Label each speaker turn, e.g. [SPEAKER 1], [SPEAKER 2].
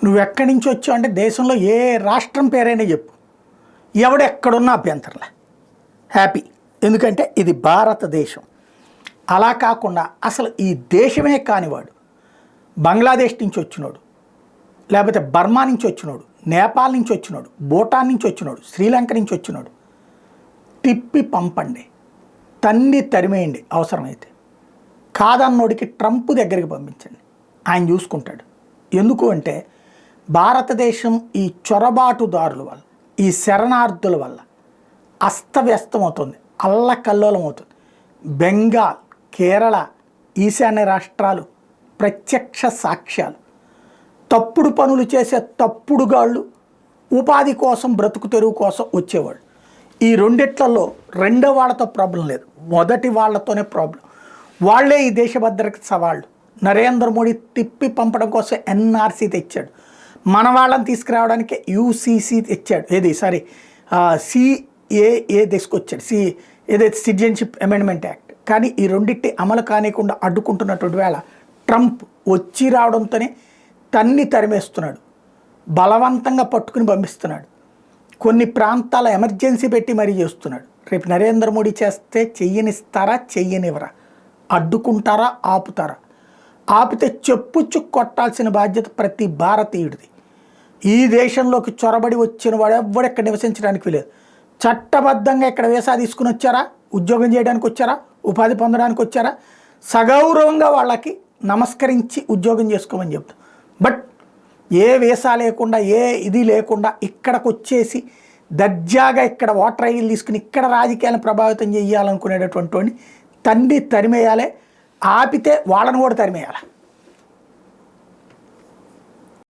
[SPEAKER 1] నువ్వు ఎక్కడి నుంచి వచ్చావు అంటే దేశంలో ఏ రాష్ట్రం పేరైనా చెప్పు, ఎవడు ఎక్కడున్నా అభ్యంతరంలే, హ్యాపీ. ఎందుకంటే ఇది భారతదేశం. అలా కాకుండా అసలు ఈ దేశమే కానివాడు, బంగ్లాదేశ్ నుంచి వచ్చినోడు, లేకపోతే బర్మా నుంచి వచ్చినోడు, నేపాల్ నుంచి వచ్చినోడు, భూటాన్ నుంచి వచ్చినోడు, శ్రీలంక నుంచి వచ్చినోడు, తిప్పి పంపండి, తన్ని తరిమేయండి. అవసరమైతే కాదన్నోడికి ట్రంప్ దగ్గరికి పంపించండి, ఆయన చూసుకుంటాడు. ఎందుకు అంటే భారతదేశం ఈ చొరబాటుదారుల వల్ల, ఈ శరణార్థుల వల్ల అస్తవ్యస్తమవుతుంది, అల్లకల్లోలం అవుతుంది. బెంగాల్, కేరళ, ఈశాన్య రాష్ట్రాలు ప్రత్యక్ష సాక్ష్యాలు. తప్పుడు పనులు చేసే తప్పుడుగాళ్ళు ఉపాధి కోసం, బ్రతుకు తెరువు కోసం వచ్చేవాళ్ళు. ఈ రెండిట్లలో రెండో వాళ్ళతో ప్రాబ్లం లేదు, మొదటి వాళ్ళతోనే ప్రాబ్లం. వాళ్లే ఈ దేశ భద్రతకి సవాళ్ళు. నరేంద్ర మోడీ తిప్పి పంపడం కోసం ఎన్ఆర్సీ తెచ్చాడు, మన వాళ్ళని తీసుకురావడానికి యూసీసీ తెచ్చాడు, సిఏఏ తీసుకొచ్చాడు, ఏదైతే సిటిజన్షిప్ అమెండ్మెంట్ యాక్ట్. కానీ ఈ రెండింటి అమలు కానికుండా అడ్డుకుంటున్నటువంటి వేళ ట్రంప్ వచ్చి రావడంతోనే తన్ని తరిమేస్తున్నాడు, బలవంతంగా పట్టుకుని పంపిస్తున్నాడు, కొన్ని ప్రాంతాల ఎమర్జెన్సీ పెట్టి మరీ చేస్తున్నాడు. రేపు నరేంద్ర మోడీ చేస్తే చెయ్యనిస్తారా, చెయ్యనివ్వరా, అడ్డుకుంటారా, ఆపుతారా? ఆపితే చెప్పుచ్చు కొట్టాల్సిన బాధ్యత ప్రతి భారతీయుడిది. ఈ దేశంలోకి చొరబడి వచ్చిన వాడు ఎవ్వడెక్కడ నివసించడానికి లేదు. చట్టబద్ధంగా ఇక్కడ వీసా తీసుకుని వచ్చారా, ఉద్యోగం చేయడానికి వచ్చారా, ఉపాధి పొందడానికి వచ్చారా, సగౌరవంగా వాళ్ళకి నమస్కరించి ఉద్యోగం చేసుకోమని చెప్తాం. బట్ ఏ వీసా లేకుండా, ఏ ఇది లేకుండా ఇక్కడికి వచ్చేసి దర్జాగా ఇక్కడ ఓటర్ ఐడీలు తీసుకుని ఇక్కడ రాజకీయాలను ప్రభావితం చేయాలనుకునేటటువంటి వాడిని తరిమేయాలి. ఆపితే వాళ్ళని కూడా తరిమేయాలి.